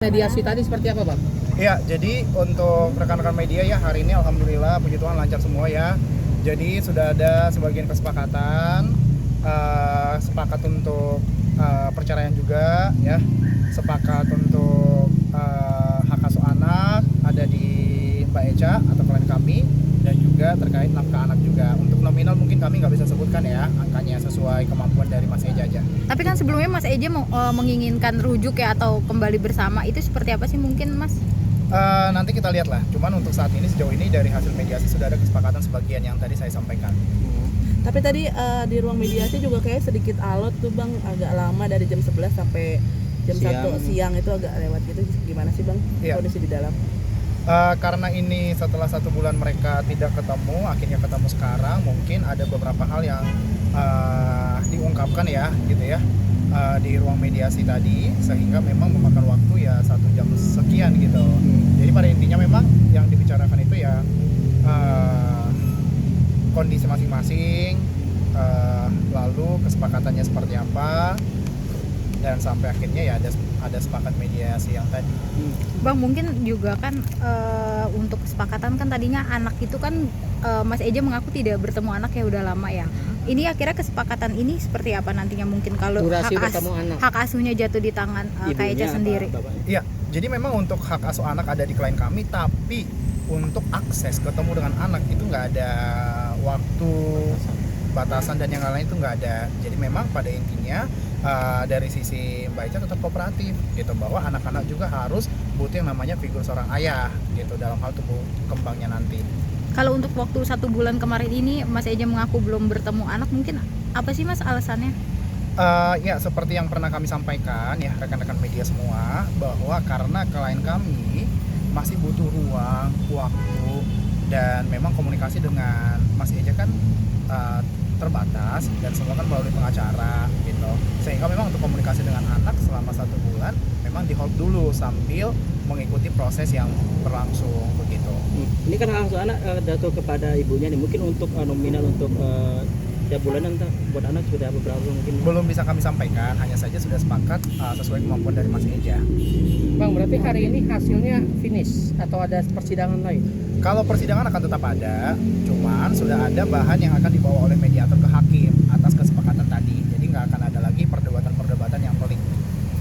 mediasi tadi seperti apa, Bang? Iya, jadi untuk rekan-rekan media ya hari ini alhamdulillah puji Tuhan lancar semua ya. Jadi sudah ada sebagian kesepakatan, sepakat untuk perceraian juga ya, sepakat untuk hak asuh anak ada di Mbak Eca atau klien kami, dan juga terkait nafkah anak juga. Untuk nominal mungkin kami nggak bisa sebutkan ya angkanya, sesuai kemampuan dari Mas Eja aja. Tapi kan sebelumnya Mas Eja menginginkan rujuk ya atau kembali bersama, itu seperti apa sih mungkin Mas? Nanti kita lihat lah. Cuman untuk saat ini sejauh ini dari hasil mediasi sudah ada kesepakatan sebagian yang tadi saya sampaikan. Tapi tadi di ruang mediasi juga kayak sedikit alot tuh Bang, agak lama dari jam 11 sampai jam 1 siang itu agak lewat gitu. Gimana sih Bang kondisi di dalam? Karena ini setelah 1 bulan mereka tidak ketemu, akhirnya ketemu sekarang, mungkin ada beberapa hal yang diungkapkan ya gitu ya di ruang mediasi tadi, sehingga memang memakan waktu ya 1 jam sekian gitu. Jadi pada intinya memang yang dibicarakan itu ya kondisi masing-masing, lalu kesepakatannya seperti apa, dan sampai akhirnya ya ada sepakat mediasi yang tadi. Bang, mungkin juga kan untuk kesepakatan kan tadinya anak itu kan Mas Eja mengaku tidak bertemu anak ya udah lama ya. Ini akhirnya kesepakatan ini seperti apa nantinya mungkin kalau hak asuhnya jatuh di tangan Kak Eja sendiri? Iya, jadi memang untuk hak asuh anak ada di klien kami, tapi untuk akses ketemu dengan anak itu nggak ada waktu batasan dan yang lain itu nggak ada. Jadi memang pada intinya dari sisi Mbak Eca tetap kooperatif gitu, bahwa anak-anak juga harus butuh yang namanya figur seorang ayah gitu dalam hal tumbuh kembangnya nanti. Kalau untuk waktu 1 bulan kemarin ini Mas Eja mengaku belum bertemu anak, mungkin apa sih Mas alasannya? Ya seperti yang pernah kami sampaikan ya rekan-rekan media semua, bahwa karena klien kami masih butuh ruang, waktu, dan memang komunikasi dengan Mas Eja kan terbatas dan semua kan melalui pengacara gitu, sehingga memang untuk komunikasi dengan anak selama 1 bulan memang di hold dulu sambil mengikuti proses yang berlangsung begitu. Ini kan hak asuh anak jatuh kepada ibunya nih, mungkin untuk nominal untuk tiap bulanan buat anak sudah berapa mungkin? Belum bisa kami sampaikan, hanya saja sudah sepakat sesuai kemampuan dari Mas Eja. Bang, berarti hari ini hasilnya finish atau ada persidangan lain? Kalau persidangan akan tetap ada, cuman sudah ada bahan yang akan dibawa oleh mediator ke hakim atas kesepakatan tadi. Jadi nggak akan ada lagi perdebatan-perdebatan yang pelik.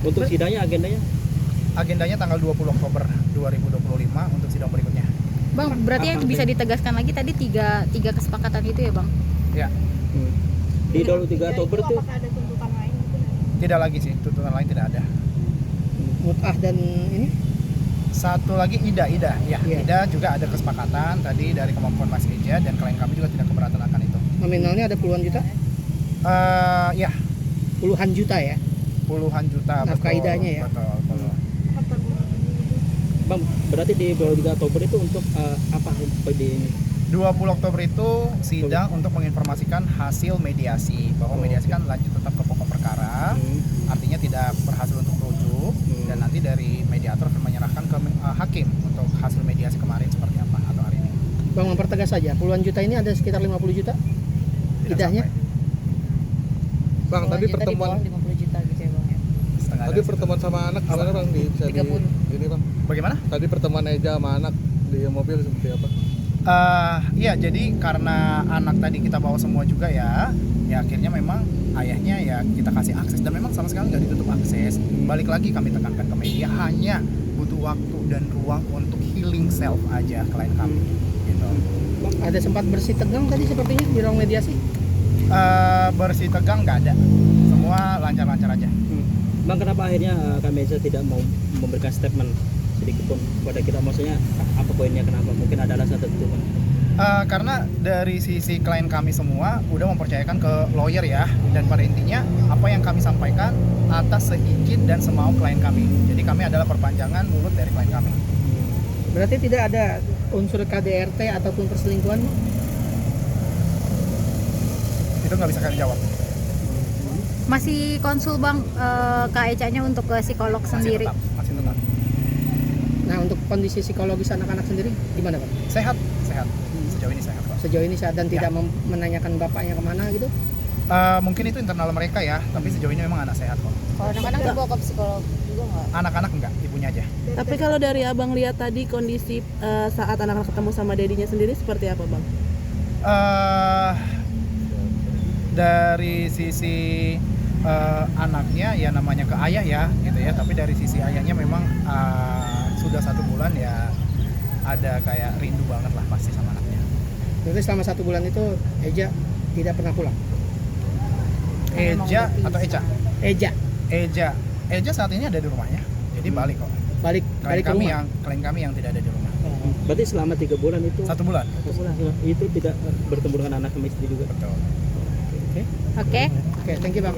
Untuk sidangnya agendanya? Agendanya tanggal 20 Oktober 2025 untuk sidang berikutnya. Bang, berarti yang bisa ditegaskan lagi tadi tiga kesepakatan itu ya Bang? Ya. Di 23 Oktober tuh apakah ada tuntutan lain? Tidak lagi sih, tuntutan lain tidak ada. Mut'ah dan ini? Satu lagi Ida ya. Ida juga ada kesepakatan tadi dari kemampuan Mas Eja, dan klien kami juga tidak keberatan akan itu. Nominalnya ada puluhan juta? Ya. Puluhan juta ya? Puluhan juta. Nafkah idahnya ya? Betul. Bang, berarti di 23 Oktober itu untuk apa di 20 Oktober itu sidang untuk menginformasikan hasil mediasi, bahwa mediasi kan lanjut tetap ke pokok perkara, artinya tidak berhasil untuk rujuk, dan nanti dari mediator akan menyerahkan ke hakim untuk hasil mediasi kemarin seperti apa atau hari ini. Bang, mempertegas saja, puluhan juta ini ada sekitar 50 juta idahnya? Bang, tadi pertemuan 50 juta gitu ya Bang ya. tadi pertemuan sama anak gimana Bang? Bisa di ini Bang. Bagaimana? Tadi pertemuan Eja sama anak di mobil seperti apa? Iya, jadi karena anak tadi kita bawa semua juga ya akhirnya memang ayahnya ya kita kasih akses, dan memang sama sekali nggak ditutup akses. Balik lagi kami tekankan ke media, hanya butuh waktu dan ruang untuk healing self aja klien kami gitu. Bang, ada sempat bersih tegang tadi sepertinya di ruang mediasi? Bersih tegang nggak ada, semua lancar-lancar aja. Bang, kenapa akhirnya kami tidak mau memberikan statement sedikit pun pada kita, maksudnya apa poinnya, kenapa? Mungkin ada alasan tertentu Bang? Karena dari sisi klien kami semua udah mempercayakan ke lawyer ya, dan pada intinya apa yang kami sampaikan atas seizin dan semau klien kami. Jadi kami adalah perpanjangan mulut dari klien kami. Berarti tidak ada unsur KDRT ataupun perselingkuhan? Itu nggak bisa kami jawab. Masih konsul Bang Kak Eca-nya untuk ke psikolog sendiri? Masih tetap. Nah, untuk kondisi psikologis anak-anak sendiri gimana Bang? Sehat. Sejauh ini sehat Pak. Sejauh ini sehat dan tidak menanyakan bapaknya kemana gitu? Mungkin itu internal mereka ya, tapi sejauh ini memang anak sehat kok. Kalau anak-anak dibawa ke psikolog juga nggak? anak-anak enggak, ibunya aja. Tapi kalau dari abang lihat tadi kondisi saat anak-anak ketemu sama dedinya sendiri seperti apa bang? Dari sisi anaknya ya namanya ke ayah ya gitu ya, tapi dari sisi ayahnya memang sudah 1 bulan ya ada kayak rindu banget lah pasti sama anaknya. Berarti selama 1 bulan itu Eja tidak pernah pulang. Eja atau Eca? Eja saat ini ada di rumahnya, jadi balik kok. Balik ke rumah. Klien kami yang tidak ada di rumah. Berarti selama 3 bulan itu 1 bulan. itu tidak bertemu dengan anak sama istri juga. Betul. Oke. Oke, thank you Bang.